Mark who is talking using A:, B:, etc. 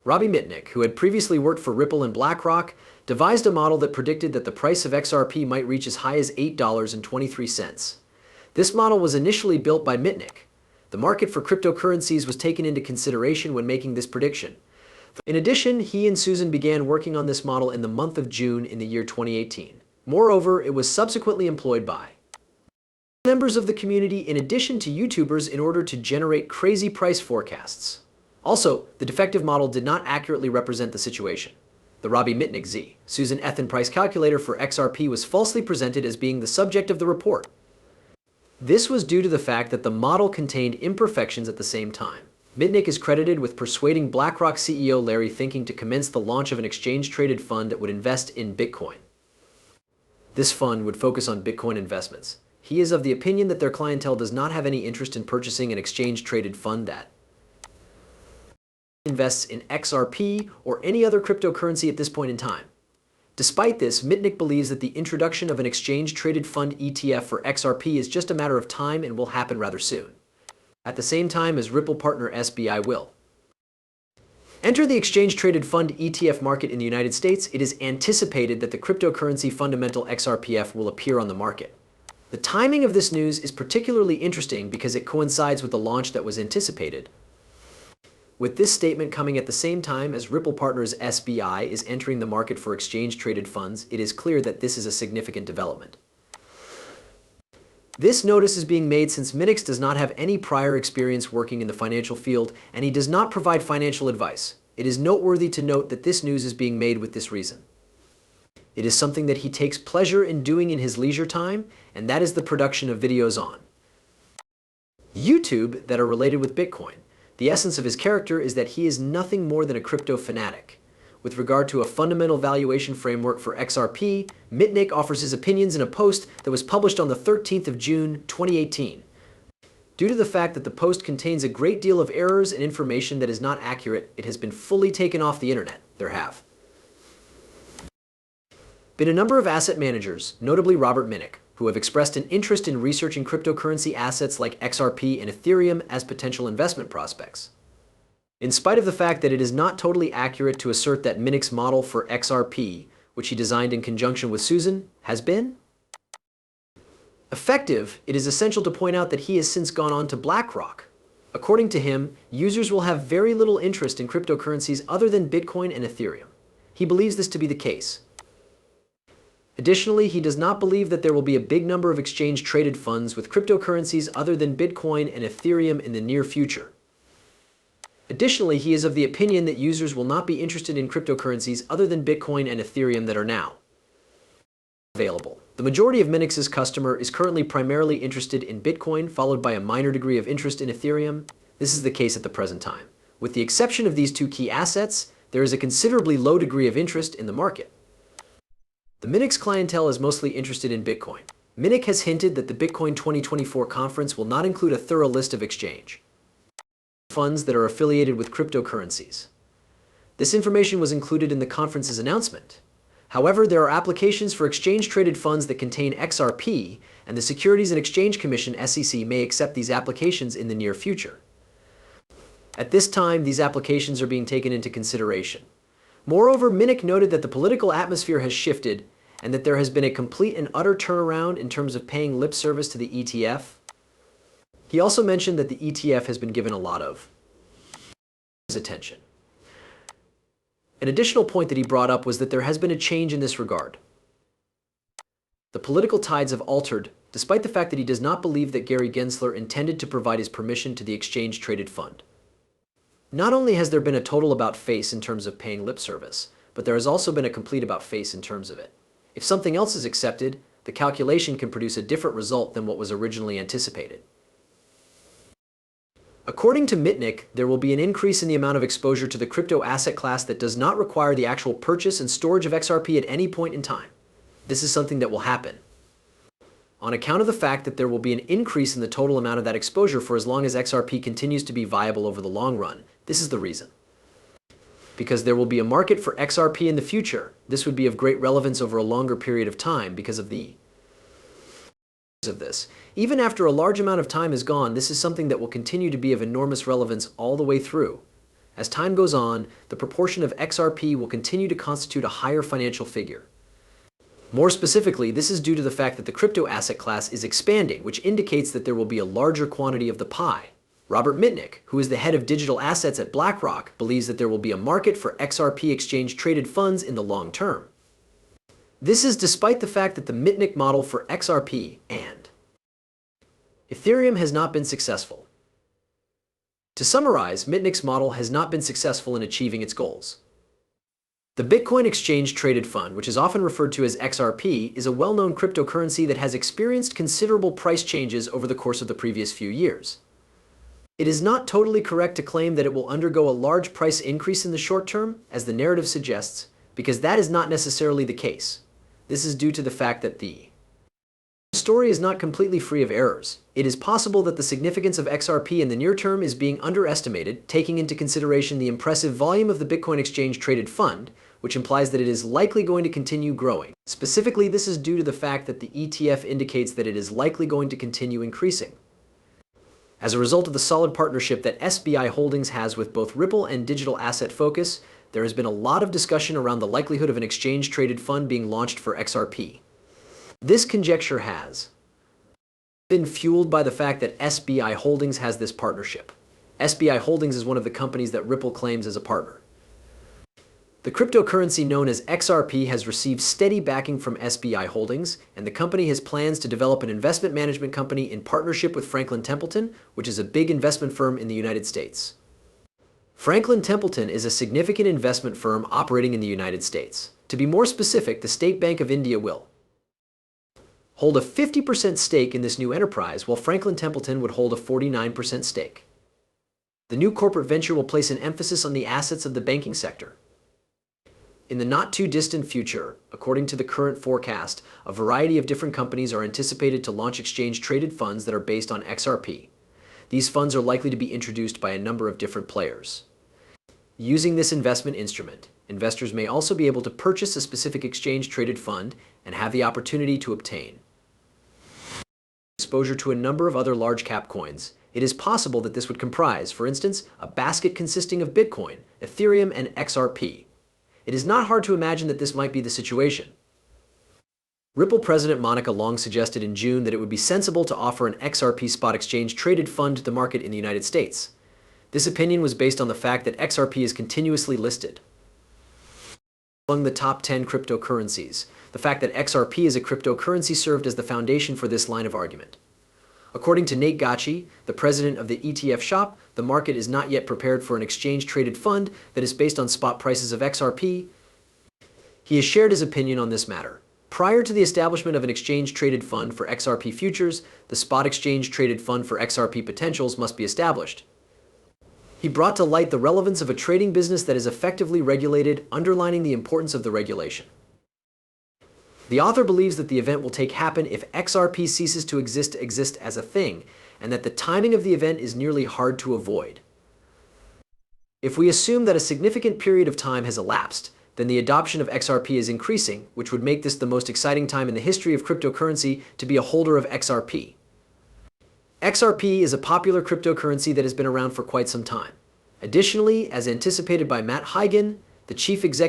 A: Robbie Mitnick, who had previously worked for Ripple and BlackRock, devised a model that predicted that the price of XRP might reach as high as $8.23. This model was initially built by Mitnick. The market for cryptocurrencies was taken into consideration when making this prediction. In addition, he and Susan began working on this model in the month of June in the year 2018. Moreover, it was subsequently employed by members of the community in addition to YouTubers in order to generate crazy price forecasts. Also, the defective model did not accurately represent the situation. The Robbie Mitnick Z. Susan Ethan price calculator for XRP was falsely presented as being the subject of the report. This was due to the fact that the model contained imperfections at the same time. Mitnick is credited with persuading BlackRock CEO Larry Finking to commence the launch of an exchange-traded fund that would invest in Bitcoin. This fund would focus on Bitcoin investments. He is of the opinion that their clientele does not have any interest in purchasing an exchange-traded fund that invests in XRP or any other cryptocurrency at this point in time. Despite this, Mitnick believes that the introduction of an exchange-traded fund ETF for XRP is just a matter of time and will happen rather soon, at the same time as Ripple partner SBI will enter the exchange-traded fund ETF market in the United States. It is anticipated that the cryptocurrency fundamental XRPF will appear on the market. The timing of this news is particularly interesting because it coincides with the launch that was anticipated. With this statement coming at the same time as Ripple Partners SBI is entering the market for exchange-traded funds, it is clear that this is a significant development. This notice is being made since Mitnick does not have any prior experience working in the financial field and he does not provide financial advice. It is noteworthy to note that this news is being made with this reason. It is something that he takes pleasure in doing in his leisure time, and that is the production of videos on YouTube that are related with Bitcoin. The essence of his character is that he is nothing more than a crypto fanatic. With regard to a fundamental valuation framework for XRP, Mitnick offers his opinions in a post that was published on the 13th of June, 2018. Due to the fact that the post contains a great deal of errors and information that is not accurate, it has been fully taken off the internet. There have been a number of asset managers, notably Robert Mitnick, who have expressed an interest in researching cryptocurrency assets like XRP and Ethereum as potential investment prospects. In spite of the fact that it is not totally accurate to assert that Mitnick's model for XRP, which he designed in conjunction with Susan, has been effective, it is essential to point out that he has since gone on to BlackRock. According to him, users will have very little interest in cryptocurrencies other than Bitcoin and Ethereum. He believes this to be the case. Additionally, he does not believe that there will be a big number of exchange-traded funds with cryptocurrencies other than Bitcoin and Ethereum in the near future. Additionally, he is of the opinion that users will not be interested in cryptocurrencies other than Bitcoin and Ethereum that are now available. The majority of Mitnick's customer is currently primarily interested in Bitcoin, followed by a minor degree of interest in Ethereum. This is the case at the present time. With the exception of these two key assets, there is a considerably low degree of interest in the market. The Mitnick's clientele is mostly interested in Bitcoin. Mitnick has hinted that the Bitcoin 2024 conference will not include a thorough list of exchange funds that are affiliated with cryptocurrencies. This information was included in the conference's announcement. However, there are applications for exchange-traded funds that contain XRP, and the Securities and Exchange Commission (SEC) may accept these applications in the near future. At this time, these applications are being taken into consideration. Moreover, Mitnick noted that the political atmosphere has shifted and that there has been a complete and utter turnaround in terms of paying lip service to the ETF. He also mentioned that the ETF has been given a lot of attention. An additional point that he brought up was that there has been a change in this regard. The political tides have altered, despite the fact that he does not believe that Gary Gensler intended to provide his permission to the exchange-traded fund. Not only has there been a total about-face in terms of paying lip service, but there has also been a complete about-face in terms of it. If something else is accepted, the calculation can produce a different result than what was originally anticipated. According to Mitnick, there will be an increase in the amount of exposure to the crypto asset class that does not require the actual purchase and storage of XRP at any point in time. This is something that will happen on account of the fact that there will be an increase in the total amount of that exposure for as long as XRP continues to be viable over the long run. This is the reason. Because there will be a market for XRP in the future. This would be of great relevance over a longer period of time because of this. Even after a large amount of time is gone, this is something that will continue to be of enormous relevance all the way through. As time goes on, the proportion of XRP will continue to constitute a higher financial figure. More specifically, this is due to the fact that the crypto asset class is expanding, which indicates that there will be a larger quantity of the pie. Robert Mitnick, who is the head of digital assets at BlackRock, believes that there will be a market for XRP exchange-traded funds in the long term. This is despite the fact that the Mitnick model for XRP and Ethereum has not been successful. To summarize, Mitnick's model has not been successful in achieving its goals. The Bitcoin Exchange Traded Fund, which is often referred to as XRP, is a well-known cryptocurrency that has experienced considerable price changes over the course of the previous few years. It is not totally correct to claim that it will undergo a large price increase in the short term, as the narrative suggests, because that is not necessarily the case. This is due to the fact that the story is not completely free of errors. It is possible that the significance of XRP in the near term is being underestimated, taking into consideration the impressive volume of the Bitcoin Exchange Traded Fund, which implies that it is likely going to continue growing. Specifically, this is due to the fact that the ETF indicates that it is likely going to continue increasing. As a result of the solid partnership that SBI Holdings has with both Ripple and Digital Asset Focus, there has been a lot of discussion around the likelihood of an exchange-traded fund being launched for XRP. This conjecture has been fueled by the fact that SBI Holdings has this partnership. SBI Holdings is one of the companies that Ripple claims as a partner. The cryptocurrency known as XRP has received steady backing from SBI Holdings, and the company has plans to develop an investment management company in partnership with Franklin Templeton, which is a big investment firm in the United States. Franklin Templeton is a significant investment firm operating in the United States. To be more specific, the State Bank of India will hold a 50% stake in this new enterprise, while Franklin Templeton would hold a 49% stake. The new corporate venture will place an emphasis on the assets of the banking sector. In the not-too-distant future, according to the current forecast, a variety of different companies are anticipated to launch exchange-traded funds that are based on XRP. These funds are likely to be introduced by a number of different players. Using this investment instrument, investors may also be able to purchase a specific exchange-traded fund and have the opportunity to obtain exposure to a number of other large-cap coins. It is possible that this would comprise, for instance, a basket consisting of Bitcoin, Ethereum, and XRP. It is not hard to imagine that this might be the situation. Ripple President Monica Long suggested in June that it would be sensible to offer an XRP spot exchange traded fund to the market in the United States. This opinion was based on the fact that XRP is continuously listed among the top 10 cryptocurrencies. The fact that XRP is a cryptocurrency served as the foundation for this line of argument. According to Nate Gacci, the president of the ETF shop, the market is not yet prepared for an exchange-traded fund that is based on spot prices of XRP. He has shared his opinion on this matter. Prior to the establishment of an exchange-traded fund for XRP futures, the spot exchange-traded fund for XRP potentials must be established. He brought to light the relevance of a trading business that is effectively regulated, underlining the importance of the regulation. The author believes that the event will happen if XRP ceases to exist as a thing, and that the timing of the event is nearly hard to avoid. If we assume that a significant period of time has elapsed, then the adoption of XRP is increasing, which would make this the most exciting time in the history of cryptocurrency to be a holder of XRP. XRP is a popular cryptocurrency that has been around for quite some time. Additionally, as anticipated by Matt Heigen, the chief executive